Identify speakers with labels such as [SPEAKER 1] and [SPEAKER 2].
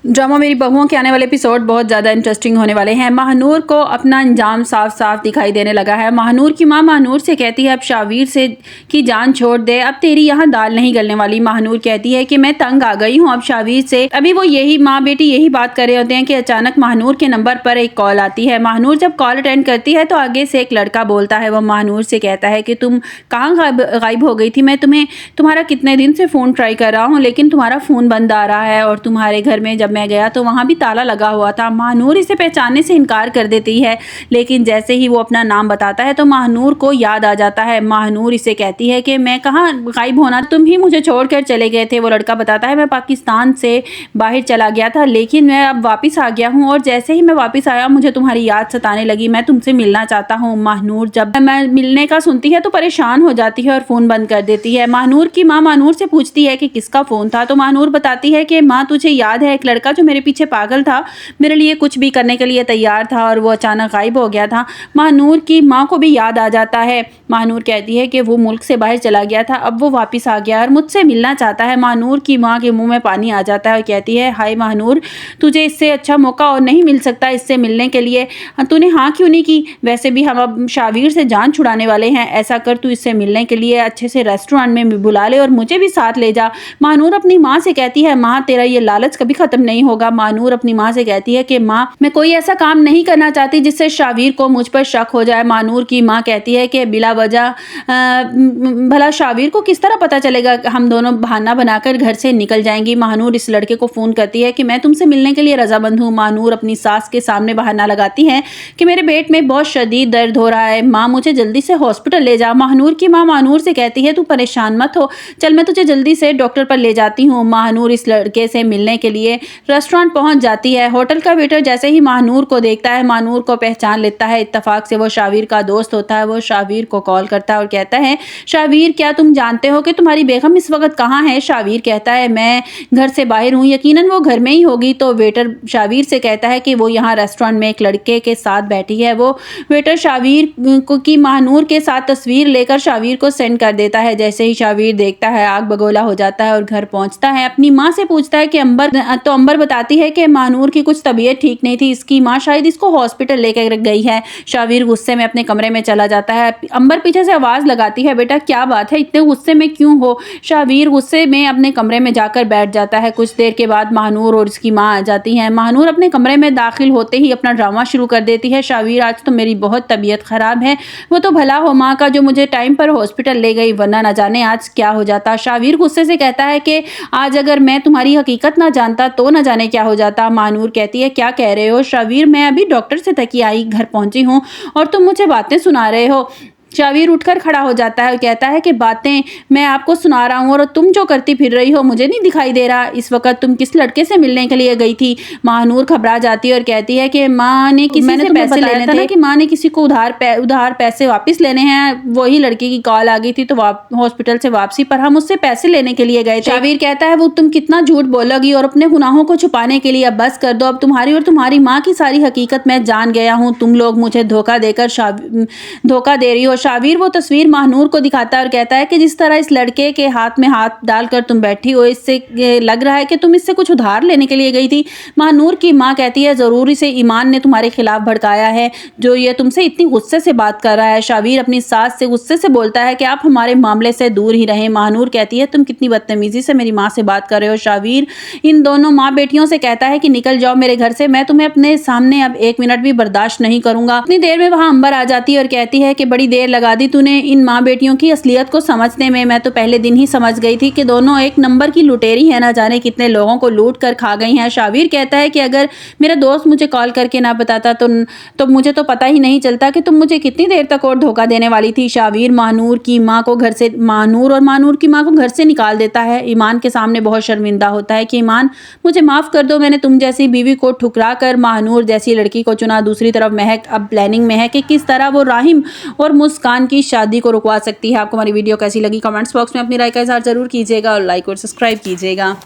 [SPEAKER 1] Drama मेरी बहुओं के आने वाले एपिसोड बहुत ज़्यादा इंटरेस्टिंग होने वाले हैं। महानूर को अपना अंजाम साफ साफ दिखाई देने लगा है। महानूर की माँ महानूर से कहती है अब शावीर से की जान छोड़ दे, अब तेरी यहाँ दाल नहीं गलने वाली। महानूर कहती है कि मैं तंग आ गई हूँ अब शावीर से। अभी वो यही माँ बेटी यही बात कर रहे होते हैं कि अचानक महानूर के नंबर पर एक कॉल आती है। महानूर जब कॉल अटेंड करती है तो आगे से एक लड़का बोलता है। वह महानूर से कहता है कि तुम कहाँ गायब हो गई थी, मैं तुम्हारा कितने दिन से फ़ोन ट्राई कर रहा हूँ लेकिन तुम्हारा फ़ोन बंद आ रहा है और तुम्हारे घर में जब मैं गया तो वहाँ भी ताला लगा हुआ था। महानूर इसे पहचानने से इनकार कर देती है, लेकिन जैसे ही वो अपना नाम बताता है तो महानूर को याद आ जाता है। महानूर इसे कहती है कि मैं कहाँ गायब होना, तुम ही मुझे छोड़कर चले गए थे। वो लड़का बताता है मैं पाकिस्तान से बाहर चला गया था लेकिन मैं अब वापस आ गया हूँ और जैसे ही मैं वापस आया मुझे तुम्हारी याद सताने लगी, मैं तुमसे मिलना चाहता हूँ। महानूर जब मैं मिलने का सुनती है तो परेशान हो जाती है और फ़ोन बंद कर देती है। महानूर की माँ महानूर से पूछती है कि किसका फ़ोन था तो महानूर बताती है कि माँ तुझे याद है एक लड़का जो मेरे पीछे पागल था, मेरे लिए कुछ भी करने के लिए तैयार था और वो अचानक गायब हो गया था। महानूर की माँ को भी याद आ जाता है। महानूर कहती है कि वो मुल्क से बाहर चला गया था, अब वो वापस आ गया और मुझसे मिलना चाहता है। महानूर की माँ के मुंह में पानी आ जाता है और कहती है हाय महानूर, तुझे इससे अच्छा मौका और नहीं मिल सकता इससे मिलने के लिए, तूने हाँ क्यों नहीं की? वैसे भी हम अब शावीर से जान छुड़ाने वाले हैं, ऐसा कर तू इससे मिलने के लिए अच्छे से रेस्टोरेंट में बुला ले और मुझे भी साथ ले जा। महानूर अपनी माँ से कहती है माँ तेरा ये लालच कभी खत्म नहीं होगा। महानूर अपनी माँ से कहती है कि माँ मैं कोई ऐसा काम नहीं करना चाहती जिससे शावीर को मुझ पर शक हो जाए। महानूर की माँ कहती है कि बिला वजह भला शावीर को किस तरह पता चलेगा, हम दोनों बहाना बनाकर घर से निकल जाएंगी। महानूर इस लड़के को फ़ोन करती है कि मैं तुमसे मिलने के लिए रजामंद हूँ। महानूर अपनी सास के सामने बहाना लगाती है कि मेरे पेट में बहुत शदीद दर्द हो रहा है, माँ मुझे जल्दी से हॉस्पिटल ले जा। महानूर की माँ महानूर से कहती है तू परेशान मत हो, चल मैं तुझे जल्दी से डॉक्टर पर ले जाती हूँ। महानूर इस लड़के से मिलने के लिए रेस्टोरेंट पहुंच जाती है। होटल का वेटर जैसे ही महानूर को देखता है महानूर को पहचान लेता है। इत्तेफाक से वो शावीर का दोस्त होता है। वो शावीर को कॉल करता है और कहता है शावीर क्या तुम जानते हो कि तुम्हारी बेगम इस वक्त कहाँ है? शावीर कहता है मैं घर से बाहर हूँ, यकीनन वो घर में ही होगी। तो वेटर शावीर से कहता है कि वो यहाँ रेस्टोरेंट में एक लड़के के साथ बैठी है। वो वेटर शावीर को की महानूर के साथ तस्वीर लेकर शावीर को सेंड कर देता है। जैसे ही शावीर देखता है आग बगोला हो जाता है और घर पहुंचता है। अपनी माँ से पूछता है कि अंबर बताती है कि महानूर की कुछ तबीयत ठीक नहीं थी, इसकी माँ शायद इसको हॉस्पिटल लेकर गई है। शावीर गुस्से में अपने कमरे में चला जाता है। अंबर पीछे से आवाज़ लगाती है बेटा क्या बात है, इतने गुस्से में क्यों हो? शावीर गुस्से में अपने कमरे में जाकर बैठ जाता है। कुछ देर के बाद महानूर और इसकी माँ आ जाती हैं। महानूर अपने कमरे में दाखिल होते ही अपना ड्रामा शुरू कर देती है शावीर आज तो मेरी बहुत तबीयत ख़राब है, वो तो भला हो माँ का जो मुझे टाइम पर हॉस्पिटल ले गई, वरना न जाने आज क्या हो जाता। शावीर गुस्से से कहता है कि आज अगर मैं तुम्हारी हकीकत ना जानता तो न जाने क्या हो जाता। महानूर कहती है क्या कह रहे हो शावीर, मैं अभी डॉक्टर से थकी आई घर पहुंची हूँ और तुम मुझे बातें सुना रहे हो। शावीर उठकर खड़ा हो जाता है और कहता है कि बातें मैं आपको सुना रहा हूँ और तुम जो करती फिर रही हो मुझे नहीं दिखाई दे रहा, इस वक्त तुम किस लड़के से मिलने के लिए गई थी? महानूर घबरा जाती है और कहती है कि माँ ने किसी से पैसे लेने थे कि माँ ने किसी को उधार पैसे वापस लेने हैं, वही लड़की की कॉल आ गई थी तो हॉस्पिटल से वापसी पर हम उससे पैसे लेने के लिए गए थे। शावीर कहता है वो तुम कितना झूठ बोलोगी और अपने गुनाहों को छुपाने के लिए अब बस कर दो, अब तुम्हारी और तुम्हारी माँ की सारी हकीकत मैं जान गया हूँ, तुम लोग मुझे धोखा दे रही हो। शावीर वो तस्वीर महानूर को दिखाता है और कहता है कि जिस तरह इस लड़के के हाथ में हाथ डालकर तुम बैठी हो इससे लग रहा है कि तुम इससे कुछ उधार लेने के लिए गई थी। महानूर की माँ कहती है जरूरी से ईमान ने तुम्हारे खिलाफ भड़काया है जो ये तुमसे इतनी गुस्से से बात कर रहा है। शावीर अपनी सास से गुस्से से बोलता है कि आप हमारे मामले से दूर ही रहें। महानूर कहती है तुम कितनी बदतमीजी से मेरी माँ से बात कर रहे हो। शावीर इन दोनों माँ बेटियों से कहता है कि निकल जाओ मेरे घर से, मैं तुम्हें अपने सामने अब एक मिनट भी बर्दाश्त नहीं करूंगा। इतनी देर में वहां अंबर आ जाती है और कहती है कि बड़ी देर लगा दी तूने इन माँ बेटियों की असलियत को समझने में, मैं तो पहले दिन ही समझ गई थी कि दोनों एक नंबर की लुटेरी है, ना जाने कितने लोगों को लूट कर खा गई हैं। शावीर कहता है कि अगर मेरा दोस्त मुझे कॉल करके ना बताता तो मुझे तो पता ही नहीं चलता कि तुम मुझे कितनी देर तक और धोखा देने वाली थी। शावीर महानूर की माँ को घर से महानूर की माँ को घर से निकाल देता है। ईमान के सामने बहुत शर्मिंदा होता है कि ईमान मुझे माफ़ कर दो, मैंने तुम जैसी बीवी को ठुकरा कर महानूर जैसी लड़की को चुना। दूसरी तरफ महक अब प्लानिंग में है कि किस तरह वो राहिम और मुस्कान की शादी को रुकवा सकती है। आपको हमारी वीडियो कैसी लगी कमेंट्स बॉक्स में अपनी राय का इज़हार जरूर कीजिएगा और लाइक और सब्सक्राइब कीजिएगा।